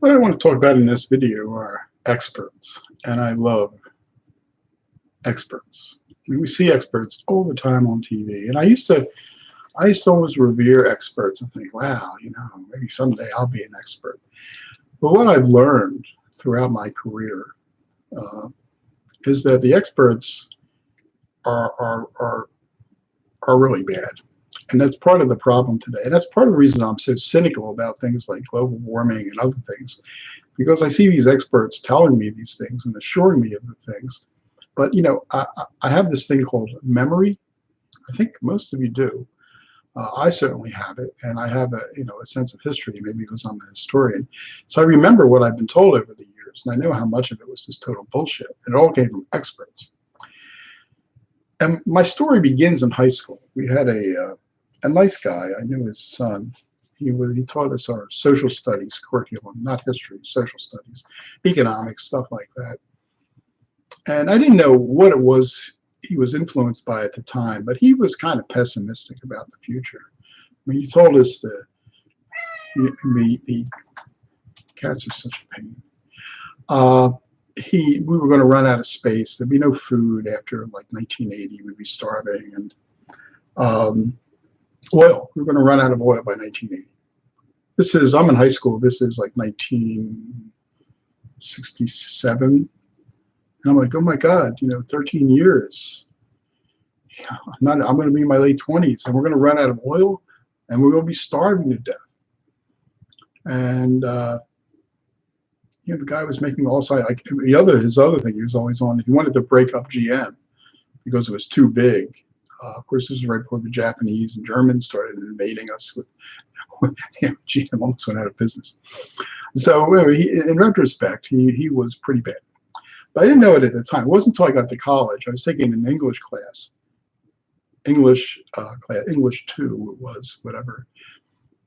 What I want to talk about in this video are experts, and I love experts. I mean, we see experts all the time on TV, and I used to always revere experts and think, wow, maybe someday I'll be an expert. But what I've learned throughout my career uh, is that the experts are, are are are really bad, and that's part of the problem today. And that's part of the reason I'm so cynical about things like global warming and other things, because I see these experts telling me these things and assuring me of the things. But I have this thing called memory. I think most of you do. I certainly have it, and I have a sense of history, maybe because I'm a historian. So I remember what I've been told over the years, and I know how much of it was just total bullshit. And it all came from experts. And my story begins in high school. We had a nice guy. I knew his son. He taught us our social studies curriculum, not history, social studies, economics, stuff like that. And I didn't know what it was he was influenced by at the time, but he was kind of pessimistic about the future. I mean, he told us that the cats are such a pain. Uh, we were going to run out of space. There'd be no food after like 1980. We'd be starving, and um, oil. We were going to run out of oil by 1980. I'm in high school. This is like 1967. And I'm like, oh my God, 13 years. Yeah, I'm going to be in my late 20s, and we're going to run out of oil, and we're going to be starving to death. And the guy was making all sides. Like his other thing he was always on. He wanted to break up GM because it was too big. Of course, this was right before the Japanese and Germans started invading us with GM almost went out of business. So in retrospect, he was pretty bad. But I didn't know it at the time. It wasn't until I got to college. I was taking an English class, English 2 it was, whatever.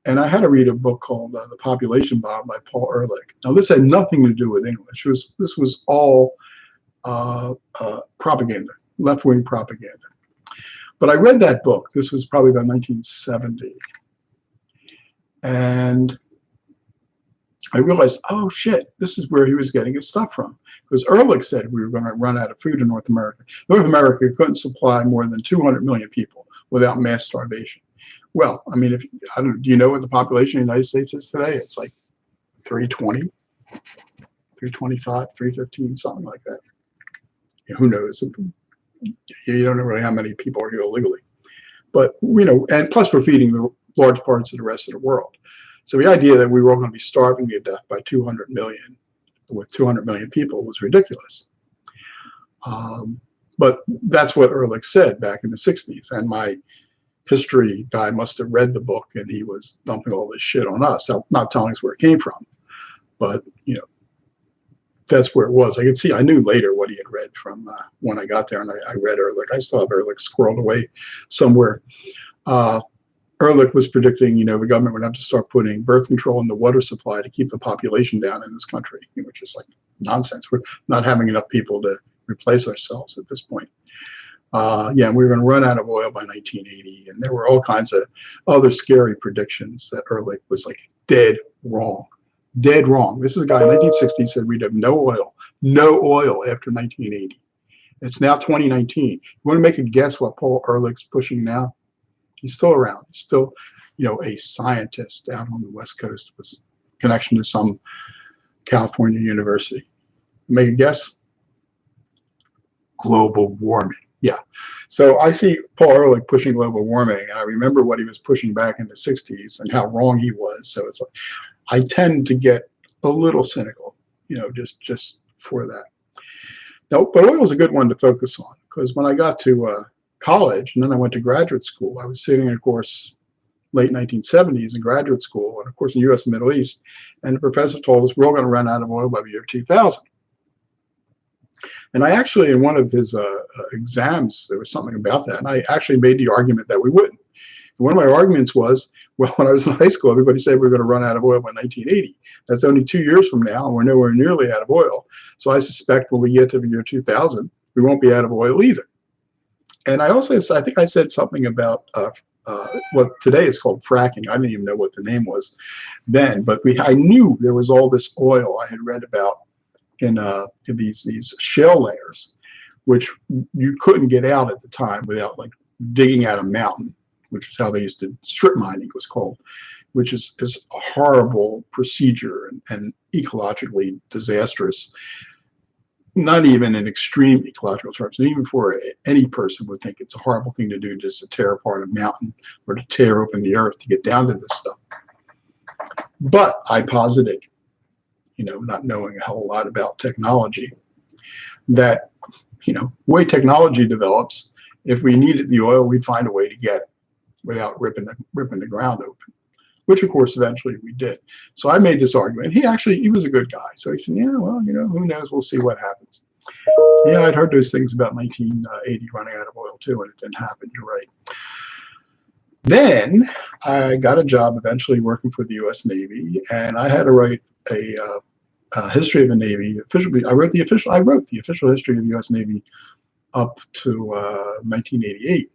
And I had to read a book called The Population Bomb by Paul Ehrlich. Now, this had nothing to do with English. This was all propaganda, left-wing propaganda. But I read that book. This was probably about 1970. And I realized, oh shit, this is where he was getting his stuff from. Because Ehrlich said we were going to run out of food in North America. North America couldn't supply more than 200 million people without mass starvation. Well, I mean, do you know what the population of the United States is today? It's like 320, 325, 315, something like that. Who knows? You don't know really how many people are here illegally. But, and plus we're feeding the large parts of the rest of the world. So the idea that we were all going to be starving to death by 200 million with 200 million people was ridiculous. But that's what Ehrlich said back in the 60s. And my history guy must have read the book, and he was dumping all this shit on us, not telling us where it came from. But, that's where it was. I knew later what he had read from when I got there, and I read Ehrlich. I still have Ehrlich squirreled away somewhere. Ehrlich was predicting, the government would have to start putting birth control in the water supply to keep the population down in this country, which is like nonsense. We're not having enough people to replace ourselves at this point. We were going to run out of oil by 1980, and there were all kinds of other scary predictions that Ehrlich was like dead wrong. Dead wrong. This is a guy in 1960 said we'd have no oil after 1980. It's now 2019. You want to make a guess what Paul Ehrlich's pushing now? He's still around. He's still, a scientist out on the West Coast with connection to some California university. Make a guess? Global warming. Yeah. So I see Paul Ehrlich pushing global warming, and I remember what he was pushing back in the 60s and how wrong he was. So it's like, I tend to get a little cynical, just for that. No, but oil was a good one to focus on, because when I got to college and then I went to graduate school, I was sitting in a course late 1970s in graduate school, and of course in the U.S. and Middle East, and the professor told us we're all going to run out of oil by the year 2000. And I actually, in one of his exams, there was something about that, and I actually made the argument that we wouldn't. And one of my arguments was, well, when I was in high school, everybody said we were going to run out of oil by 1980. That's only 2 years from now, and we're nowhere nearly out of oil. So I suspect when we get to the year 2000, we won't be out of oil either. And I think I said something about what today is called fracking. I didn't even know what the name was then, but I knew there was all this oil I had read about in these shale layers, which you couldn't get out at the time without like digging out a mountain, which is how they used to, strip mining was called, which is a horrible procedure and ecologically disastrous. Not even in extreme ecological terms, and even for any person would think it's a horrible thing to do, just to tear apart a mountain or to tear open the earth to get down to this stuff. But I posited, not knowing a whole lot about technology, that, the way technology develops, if we needed the oil, we'd find a way to get it without ripping the ground open, which of course eventually we did. So I made this argument. He was a good guy. So he said, yeah, well, who knows? We'll see what happens. Yeah, I'd heard those things about 1980 running out of oil too, and it didn't happen. You're right. Then I got a job eventually working for the U.S. Navy, and I had to write a history of the Navy. I wrote the official history of the U.S. Navy up to 1988.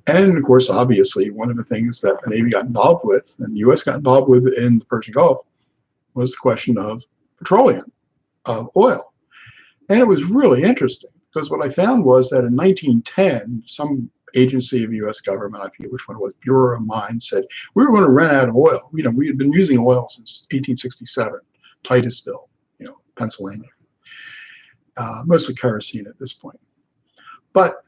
And of course, obviously, one of the things that the Navy got involved with and the U.S. got involved with in the Persian Gulf was the question of petroleum, of oil. And it was really interesting because what I found was that in 1910, some agency of the U.S. government, I forget which one it was, Bureau of Mines, said we were going to run out of oil. We had been using oil since 1867, Titusville, Pennsylvania, mostly kerosene at this point. But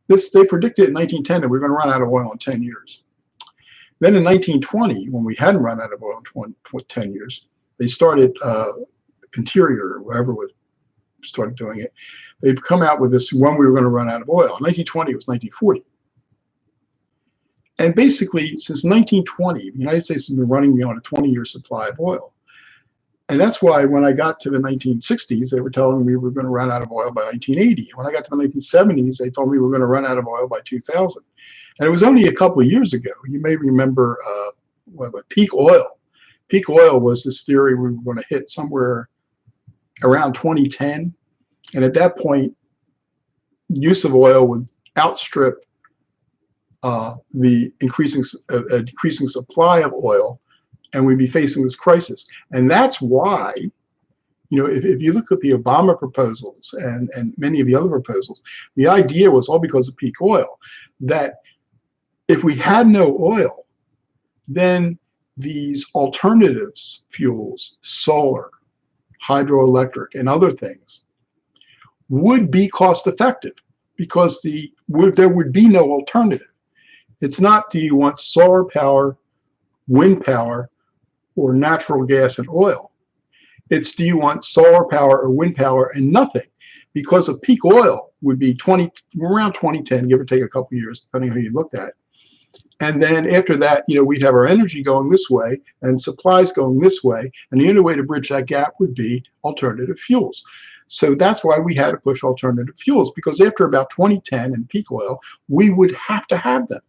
they predicted in 1910 that we were going to run out of oil in 10 years. Then in 1920, when we hadn't run out of oil in 10 years, they started, Interior, or whoever started doing it, they'd come out with this when we were going to run out of oil. In 1920, it was 1940. And basically, since 1920, the United States has been running beyond a 20-year supply of oil. And that's why when I got to the 1960s, they were telling me we were going to run out of oil by 1980. When I got to the 1970s, they told me we were going to run out of oil by 2000. And it was only a couple of years ago. You may remember peak oil. Peak oil was this theory we were going to hit somewhere around 2010. And at that point, use of oil would outstrip the decreasing supply of oil, and we'd be facing this crisis. And that's why, if you look at the Obama proposals and many of the other proposals, the idea was all because of peak oil, that if we had no oil, then these alternatives fuels, solar, hydroelectric, and other things would be cost effective because there would be no alternative. It's not, do you want solar power, wind power, or natural gas and oil? It's, do you want solar power or wind power and nothing? Because of peak oil would be around 2010, give or take a couple of years, depending on who you looked at. And then after that, we'd have our energy going this way and supplies going this way. And the only way to bridge that gap would be alternative fuels. So that's why we had to push alternative fuels, because after about 2010 and peak oil, we would have to have them.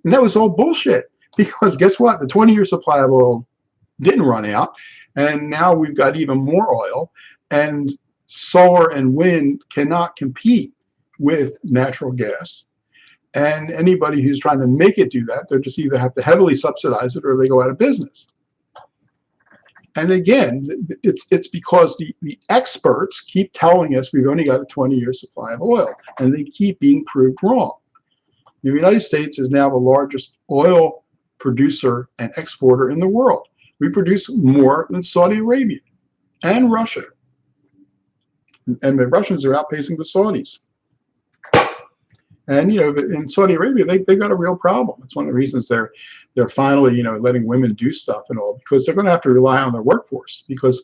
And that was all bullshit, because guess what? The 20-year supply of oil didn't run out. And now we've got even more oil, and solar and wind cannot compete with natural gas. And anybody who's trying to make it do that, they'll just either have to heavily subsidize it or they go out of business. And again, it's because the experts keep telling us we've only got a 20-year supply of oil, and they keep being proved wrong. The United States is now the largest oil producer and exporter in the world. We produce more than Saudi Arabia and Russia. And the Russians are outpacing the Saudis. And, in Saudi Arabia, they got a real problem. It's one of the reasons they're finally, letting women do stuff and all, because they're going to have to rely on their workforce, because,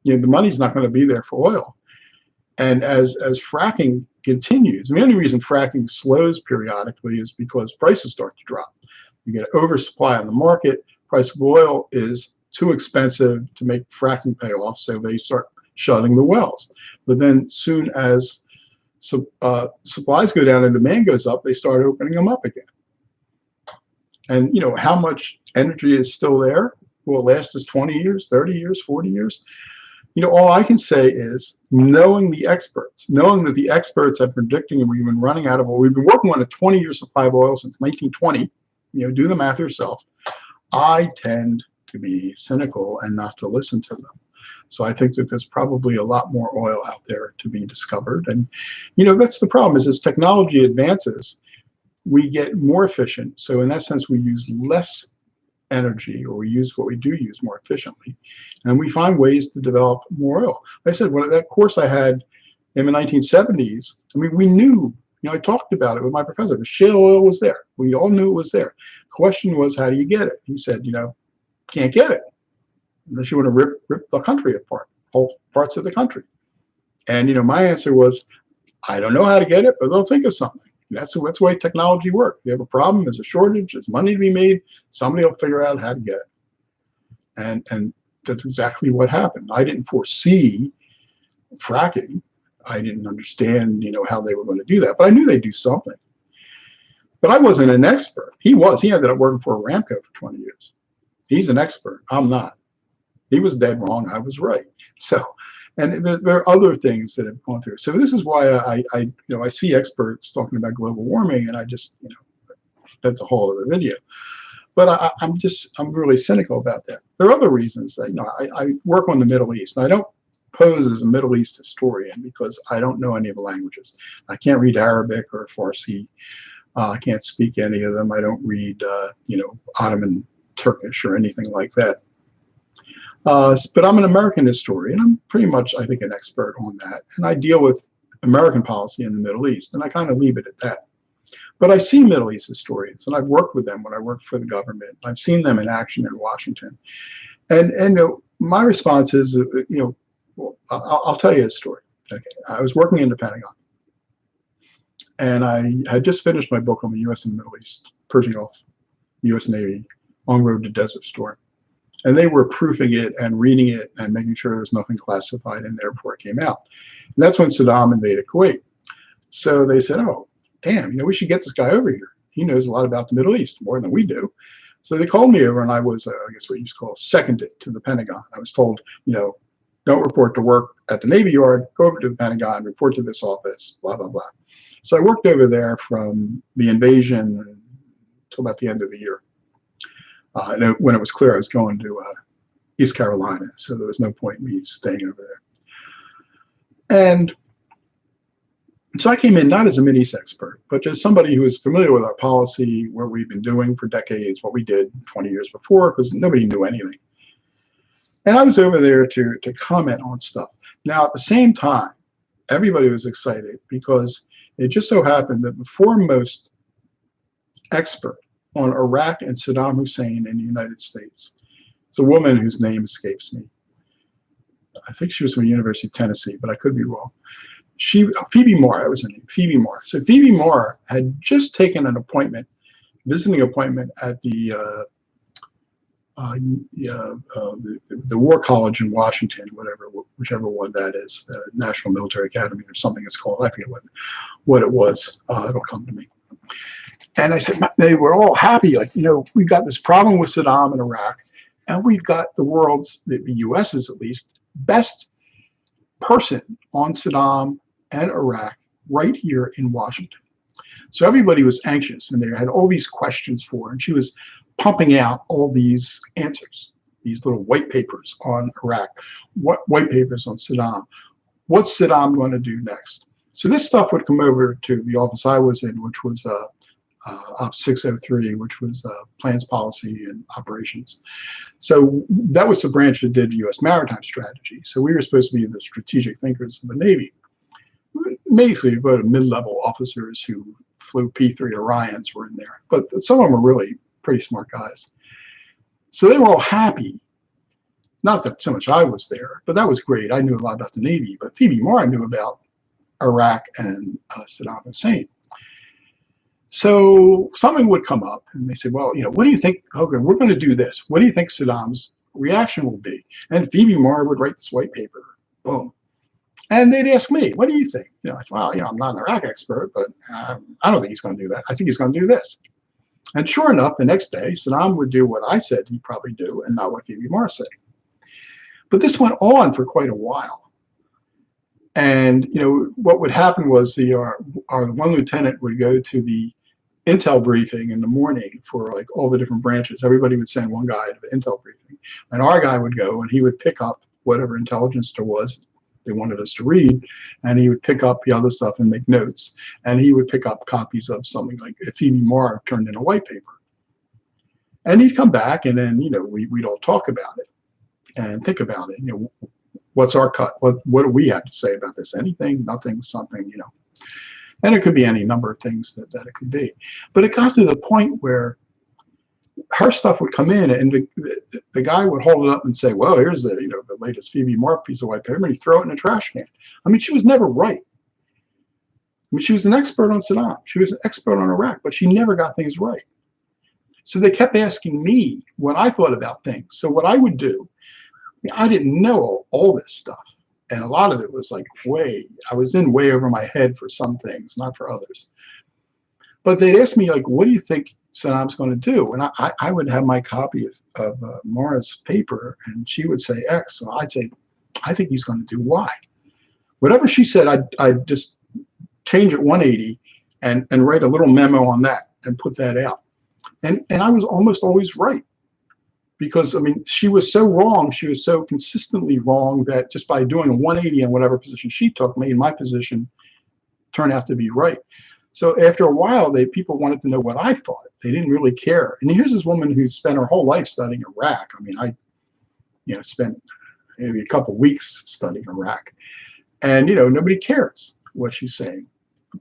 the money's not going to be there for oil. And as fracking continues, the only reason fracking slows periodically is because prices start to drop. You get an oversupply on the market. Price of oil is too expensive to make fracking pay off, so they start shutting the wells. But then soon as supplies go down and demand goes up, they start opening them up again. And how much energy is still there? Will it last us 20 years, 30 years, 40 years? All I can say is knowing the experts, knowing that the experts are predicting and we've been running out of oil. We've been working on a 20-year supply of oil since 1920. Do the math yourself. I tend to be cynical and not to listen to them. So I think that there's probably a lot more oil out there to be discovered. And, that's the problem is as technology advances, we get more efficient. So in that sense, we use less energy, or we use what we do use more efficiently. And we find ways to develop more oil. Like I said, that course I had in the 1970s, we knew, I talked about it with my professor. The shale oil was there. We all knew it was there. The question was, how do you get it? He said, can't get it unless you want to rip the country apart, whole parts of the country. And, my answer was, I don't know how to get it, but they'll think of something. That's the way technology works. You have a problem, there's a shortage, there's money to be made, somebody will figure out how to get it. And that's exactly what happened. I didn't foresee fracking. I didn't understand, how they were going to do that, but I knew they'd do something. But I wasn't an expert. He was. He ended up working for Aramco for 20 years. He's an expert. I'm not. He was dead wrong. I was right. So, and there are other things that have gone through. So this is why I see experts talking about global warming, and I just, that's a whole other video. But I'm really cynical about that. There are other reasons that, I work on the Middle East, and I don't pose as a Middle East historian because I don't know any of the languages. I can't read Arabic or Farsi. I can't speak any of them. I don't read, Ottoman Turkish or anything like that. But I'm an American historian. I'm pretty much, I think, an expert on that. And I deal with American policy in the Middle East, and I kind of leave it at that. But I see Middle East historians, and I've worked with them when I worked for the government. I've seen them in action in Washington. And my response is, I'll tell you a story. Okay. I was working in the Pentagon, and I had just finished my book on the U.S. and the Middle East, Persian Gulf, U.S. Navy, En route to Desert Storm. And they were proofing it and reading it and making sure there was nothing classified in there before it came out. And that's when Saddam invaded Kuwait. So they said, oh, damn, we should get this guy over here. He knows a lot about the Middle East, more than we do. So they called me over, and I was, I guess what you used to call seconded to the Pentagon. I was told, don't report to work at the Navy Yard, go over to the Pentagon, report to this office, blah, blah, blah. So I worked over there from the invasion until about the end of the year. When it was clear I was going to East Carolina, so there was no point in me staying over there. And so I came in not as a Mideast expert, but just somebody who was familiar with our policy, what we've been doing for decades, what we did 20 years before, because nobody knew anything. And I was over there to comment on stuff. Now, at the same time, everybody was excited because it just so happened that the foremost expert on Iraq and Saddam Hussein in the United States. It's a woman whose name escapes me. I think she was from the University of Tennessee, but I could be wrong. Phoebe Moore, that was her name, Phoebe Moore. So Phoebe Moore had just taken an appointment, visiting appointment at the War College in Washington, whichever one that is, National Military Academy or something it's called. I forget what it was. It'll come to me. And I said, they were all happy. Like, we've got this problem with Saddam in Iraq, and we've got the world's, the US's at least, best person on Saddam and Iraq right here in Washington. So everybody was anxious, and they had all these questions for her, and she was pumping out all these answers, these little white papers on Iraq, white papers on Saddam. What's Saddam going to do next? So this stuff would come over to the office I was in, which was Op 603, which was plans, policy, and operations. So that was the branch that did U.S. maritime strategy. So we were supposed to be the strategic thinkers of the Navy. Basically, about mid-level officers who flew P-3 Orions were in there, but some of them were really pretty smart guys. So they were all happy. Not that so much I was there, but that was great. I knew a lot about the Navy, but Phoebe Moore I knew about Iraq and Saddam Hussein. So something would come up, and they said, well, what do you think, Hogan, we're going to do this. What do you think Saddam's reaction will be? And Phoebe Moore would write this white paper. Boom. And they'd ask me, what do you think? I said, well, I'm not an Iraq expert, but I don't think he's going to do that. I think he's going to do this. And sure enough, the next day, Saddam would do what I said he'd probably do and not what Phoebe Moore said. But this went on for quite a while. And what would happen was our one lieutenant would go to the intel briefing in the morning for like all the different branches. Everybody would send one guy to the intel briefing, and our guy would go and he would pick up whatever intelligence there was they wanted us to read, and he would pick up the other stuff and make notes, and he would pick up copies of something like if Phoebe Marr turned in a white paper, and he'd come back, and then we'd all talk about it and think about it. What's our cut? What do we have to say about this? Anything? Nothing? Something? And it could be any number of things that it could be. But it got to the point where her stuff would come in, and the guy would hold it up and say, well, here's the latest Phoebe Marr piece of white paper, and he'd throw it in a trash can. I mean, she was never right. I mean, she was an expert on Saddam. She was an expert on Iraq, but she never got things right. So they kept asking me what I thought about things. So what I would do, I didn't know all this stuff. And a lot of it was like I was in way over my head for some things, not for others. But they'd ask me, like, what do you think Saddam's going to do? And I would have my copy of Marr's paper, and she would say X. So I'd say, I think he's going to do Y. Whatever she said, I'd just change it 180 and write a little memo on that and put that out. And I was almost always right. Because, I mean, she was so wrong, she was so consistently wrong that just by doing a 180 in whatever position she took, made my position turn out to be right. So after a while, people wanted to know what I thought. They didn't really care. And here's this woman who spent her whole life studying Iraq. I mean, I spent maybe a couple of weeks studying Iraq. And, nobody cares what she's saying.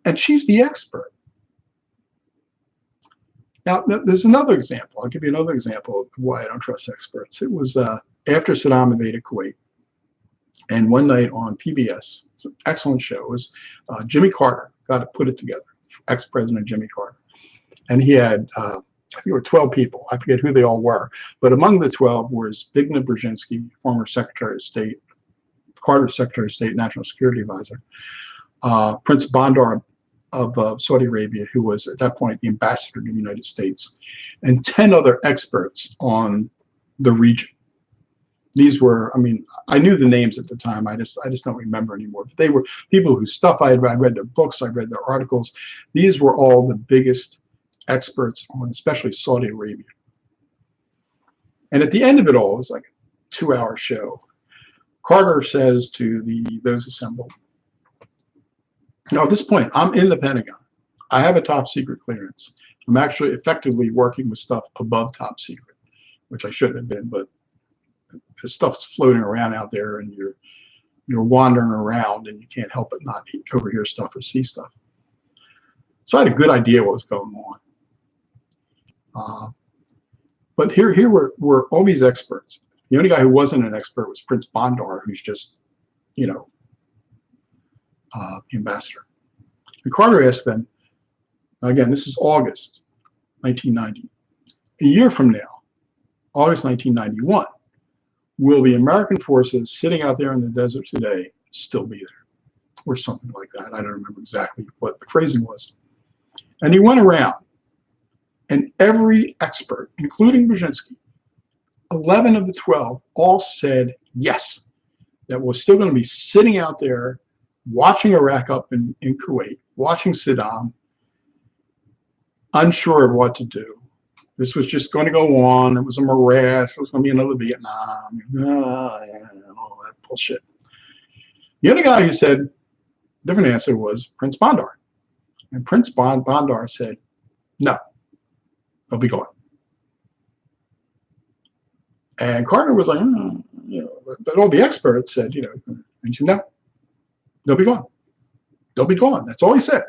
And she's the expert. Now, there's another example. I'll give you another example of why I don't trust experts. It was after Saddam invaded Kuwait. And one night on PBS, it's an excellent show, it was Jimmy Carter got to put it together, ex-President Jimmy Carter. And he had, I think there were 12 people. I forget who they all were. But among the 12 was Zbigniew Brzezinski, former Secretary of State, Carter's Secretary of State, National Security Advisor, Prince Bandar of Saudi Arabia, who was at that point the ambassador to the United States, and 10 other experts on the region. These were, I mean, I knew the names at the time. I just don't remember anymore. But they were people whose stuff I read their books, I read their articles. These were all the biggest experts on, especially Saudi Arabia. And at the end of it all, it was like a 2-hour show. Carter says to those assembled, now, at this point, I'm in the Pentagon. I have a top secret clearance. I'm actually effectively working with stuff above top secret, which I shouldn't have been, but the stuff's floating around out there, and you're wandering around, and you can't help but not overhear stuff or see stuff. So I had a good idea what was going on. But here were all these experts. The only guy who wasn't an expert was Prince Bandar, who's just, the ambassador. And Carter asked them, again, this is August 1990. A year from now, August 1991, will the American forces sitting out there in the desert today still be there? Or something like that. I don't remember exactly what the phrasing was. And he went around, and every expert, including Brzezinski, 11 of the 12 all said yes, that we're still going to be sitting out there watching Iraq up in Kuwait, watching Saddam, unsure of what to do. This was just going to go on. It was a morass. It was going to be another Vietnam. All that bullshit. The other guy who said different answer was Prince Bandar. And Prince Bandar said, no, they'll be gone. And Carter was like, but all the experts said, no, they'll be gone. They'll be gone. That's all he said.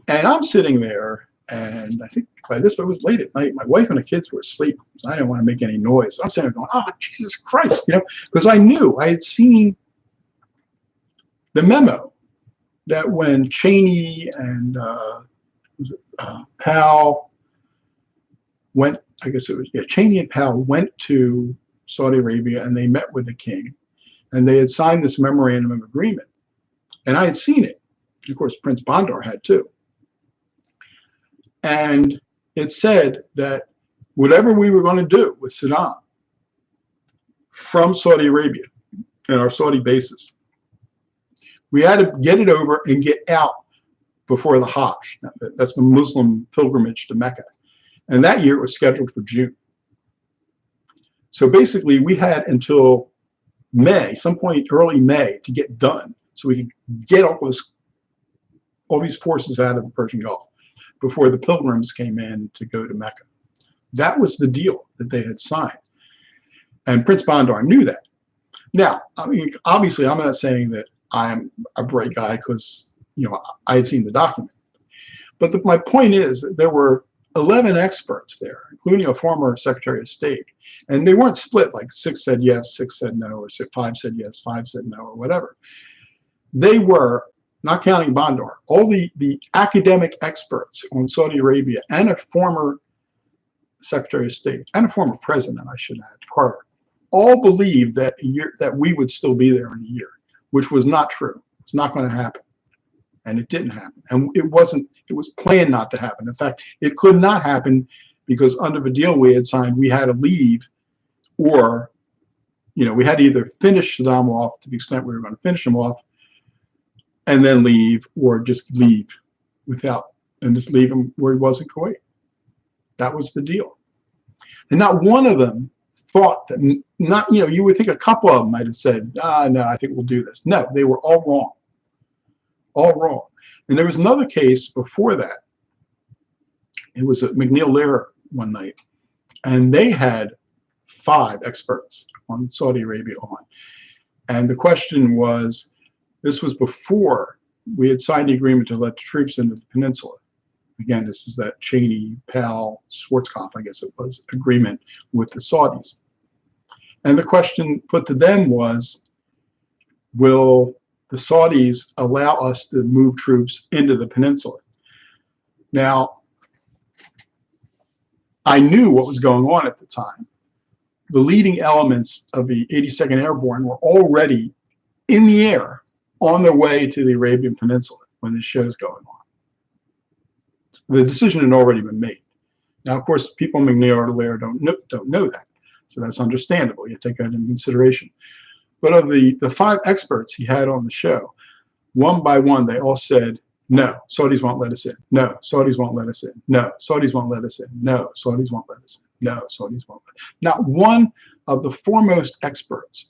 And I'm sitting there, and I think by this point it was late at night. My wife and the kids were asleep, so I didn't want to make any noise. So I'm sitting there going, oh, Jesus Christ, because I knew I had seen the memo that when Cheney and Powell went, I guess it was, Cheney and Powell went to Saudi Arabia, and they met with the king. And they had signed this memorandum of agreement. And I had seen it. Of course, Prince Bandar had too. And it said that whatever we were going to do with Saddam, from Saudi Arabia and our Saudi bases. We had to get it over and get out before the Hajj. That's the Muslim pilgrimage to Mecca. And that year it was scheduled for June. So basically we had until May, some point early May, to get done so we could get all these forces out of the Persian Gulf before the pilgrims came in to go to Mecca. That was the deal that they had signed. And Prince Bandar knew that. Now, I mean, obviously I'm not saying that I'm a bright guy because, you know, I had seen the document. But my point is that there were 11 experts there, including a former Secretary of State. And they weren't split, like 6 said yes, 6 said no, or 5 said yes, 5 said no, or whatever. They were, not counting Bandar, all the academic experts on Saudi Arabia and a former Secretary of State and a former president, I should add, Carter, all believed that that we would still be there in a year, which was not true. It's not going to happen. And it didn't happen. And it was planned not to happen. In fact, it could not happen because under the deal we had signed, we had to leave, or, you know, we had to either finish Saddam off to the extent we were going to finish him off and then leave, or just leave and just leave him where he was in Kuwait. That was the deal. And not one of them thought that, you would think a couple of them might have said, no, I think we'll do this. No, they were all wrong. All wrong. And there was another case before that. It was at McNeil-Lehrer one night, and they had 5 experts on Saudi Arabia on. And the question was, this was before we had signed the agreement to let the troops into the peninsula. Again, this is that Cheney, Powell, Schwarzkopf, I guess it was, agreement with the Saudis. And the question put to them was, will the Saudis allow us to move troops into the peninsula? Now, I knew what was going on at the time. The leading elements of the 82nd Airborne were already in the air on their way to the Arabian Peninsula when this show's going on. The decision had already been made. Now, of course, people in McNeil-Lehrer don't know that, so that's understandable. You take that into consideration. But of the 5 experts he had on the show, one by one, they all said, no, Saudis won't let us in. No, Saudis won't let us in. No, Saudis won't let us in. No, Saudis won't let us in. No, Saudis won't let us in. Not one of the foremost experts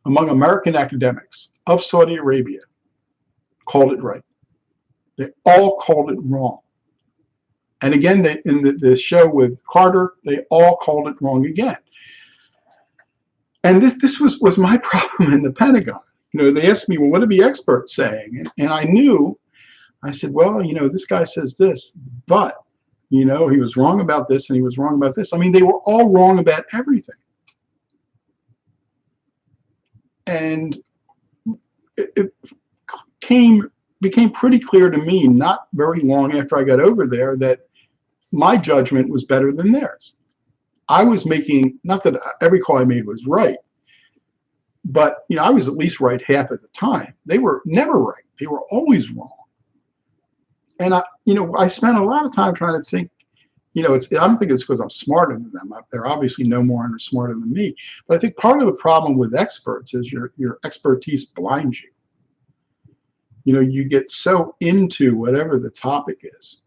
among American academics of Saudi Arabia called it right. They all called it wrong. And again, in the show with Carter, they all called it wrong again. And this was my problem in the Pentagon. You know, they asked me, well, what are the experts saying? And I knew, I said, well, you know, this guy says this, but, you know, he was wrong about this and he was wrong about this. I mean, they were all wrong about everything. And it became pretty clear to me not very long after I got over there that my judgment was better than theirs. I was making, not that every call I made was right, but, you know, I was at least right half of the time. They were never right. They were always wrong. And I spent a lot of time trying to think, you know, I don't think it's because I'm smarter than them. They're obviously no more and smarter than me. But I think part of the problem with experts is your expertise blinds you. You know, you get so into whatever the topic is,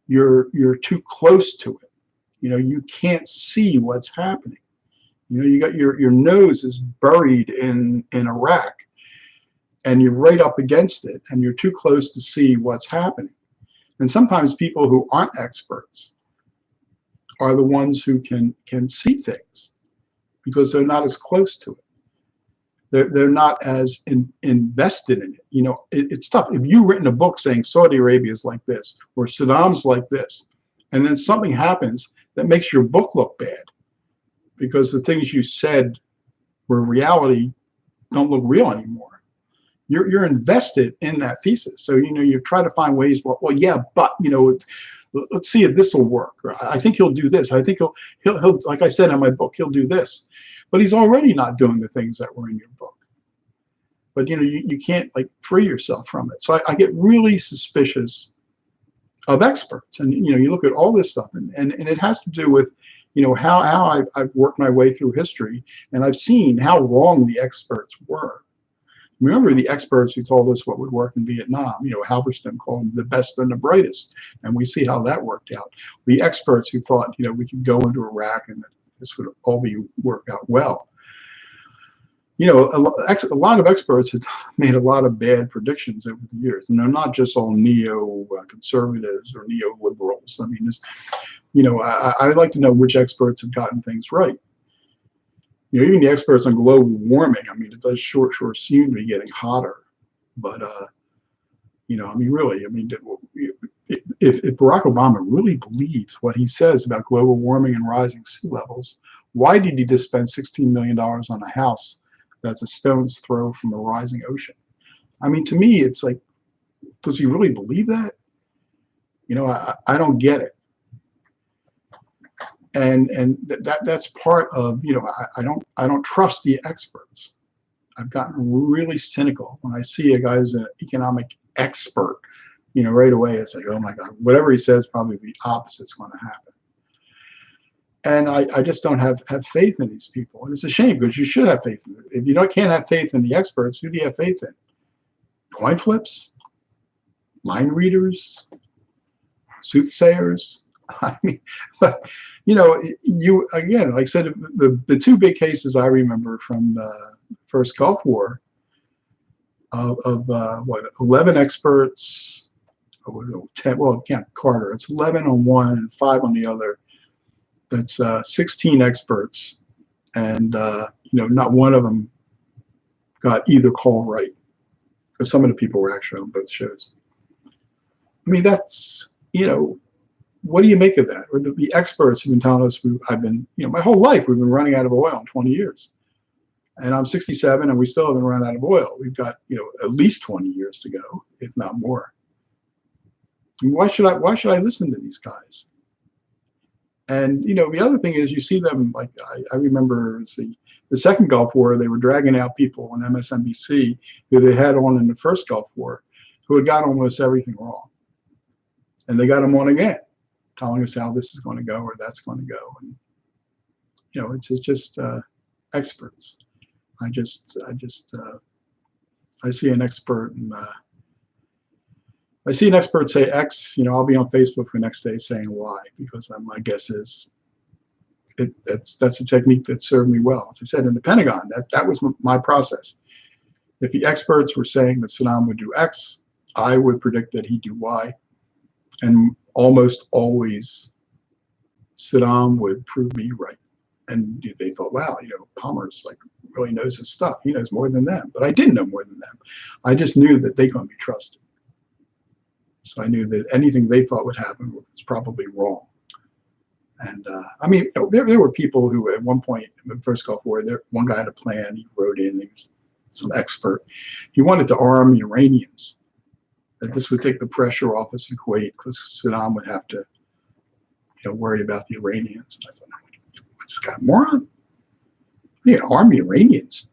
you're too close to it. You know, you can't see what's happening. You know, you got your nose is buried in Iraq, and you're right up against it, and you're too close to see what's happening. And sometimes people who aren't experts are the ones who can see things because they're not as close to it. They're not as invested in it. You know, it's tough. If you've written a book saying Saudi Arabia is like this or Saddam's like this, and then something happens that makes your book look bad because the things you said were reality don't look real anymore. You're invested in that thesis. So, you know, you try to find ways, well, yeah, but, you know, let's see if this will work. Or, I think he'll do this. I think he'll, like I said in my book, he'll do this. But he's already not doing the things that were in your book. But, you know, you can't, like, free yourself from it. So I get really suspicious of experts. And, you know, you look at all this stuff, and it has to do with I've worked my way through history, and I've seen how wrong the experts were. Remember the experts who told us what would work in Vietnam. Halberstam called them the best and the brightest, and we see how that worked out. The experts who thought, we could go into Iraq and this would all work out well. A lot of experts have made a lot of bad predictions over the years, and they're not just all neo-conservatives or neoliberals. I mean, I'd like to know which experts have gotten things right. Even the experts on global warming, I mean, it does sure seem to be getting hotter. But, really, if Barack Obama really believes what he says about global warming and rising sea levels, why did he just spend $16 million on a house that's a stone's throw from a rising ocean? I mean, to me, it's like, does he really believe that? I don't get it. And that's part of, I don't trust the experts. I've gotten really cynical when I see a guy who's an economic expert. Right away it's like, oh my God, whatever he says, probably the opposite's going to happen. And I just don't have faith in these people. And it's a shame, because you should have faith in them. If you can't have faith in the experts, who do you have faith in? Coin flips? Mind readers? Soothsayers? I mean, again, like I said, the two big cases I remember from the first Gulf War of 11 experts, 10, well, Camp Carter, it's 11 on one and 5 on the other. That's 16 experts, and not one of them got either call right, because some of the people were actually on both shows. I mean, that's, what do you make of that? Or the experts have been telling us, I've been, my whole life, we've been running out of oil in 20 years. And I'm 67 and we still haven't run out of oil. We've got, at least 20 years to go, if not more. And why should I listen to these guys? And, the other thing is, you see them, like, I remember the second Gulf War, they were dragging out people on MSNBC who they had on in the first Gulf War, who had got almost everything wrong. And they got them on again, telling us how this is going to go or that's going to go. And, it's just experts. I see an expert, and I see an expert say X, I'll be on Facebook the next day saying Y, because my guess is that's a technique that served me well. As I said, in the Pentagon, that was my process. If the experts were saying that Saddam would do X, I would predict that he'd do Y. And almost always Saddam would prove me right. And they thought, wow, Palmer's like really knows his stuff. He knows more than them. But I didn't know more than them. I just knew that they couldn't be trusted. So I knew that anything they thought would happen was probably wrong. And I mean, there were people who at one point in the first Gulf War, one guy had a plan. He wrote in, he was some expert. He wanted to arm the Iranians. That this would take the pressure off us in Kuwait, because Saddam would have to, worry about the Iranians. And I thought, what's this guy, moron? We can arm the Iranians.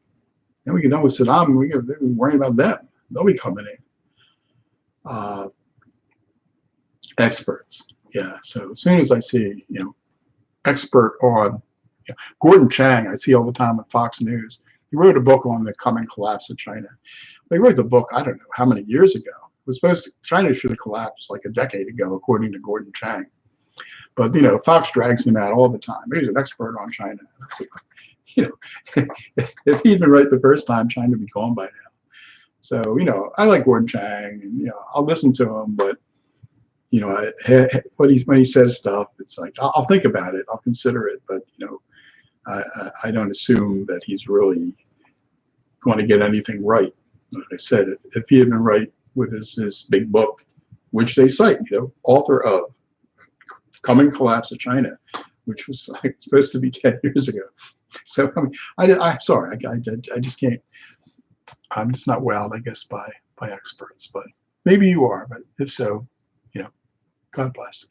Then we get done with Saddam, and we're worrying about them. They'll be coming in. Experts, yeah. So as soon as I see, expert on, Gordon Chang, I see all the time on Fox News. He wrote a book on the coming collapse of China. He wrote the book, I don't know how many years ago. China should have collapsed like a decade ago, according to Gordon Chang. But, Fox drags him out all the time. He's an expert on China. If he'd been right the first time, China would be gone by now. So, I like Gordon Chang, and, I'll listen to him, but, when he says stuff, it's like, I'll think about it. I'll consider it. But, I don't assume that he's really going to get anything right. Like I said, if he had been right with his big book, which they cite, author of Coming Collapse of China, which was supposed to be 10 years ago. So I'm sorry, I just can't. I'm just not wowed, I guess, by experts. But maybe you are. But if so, God bless.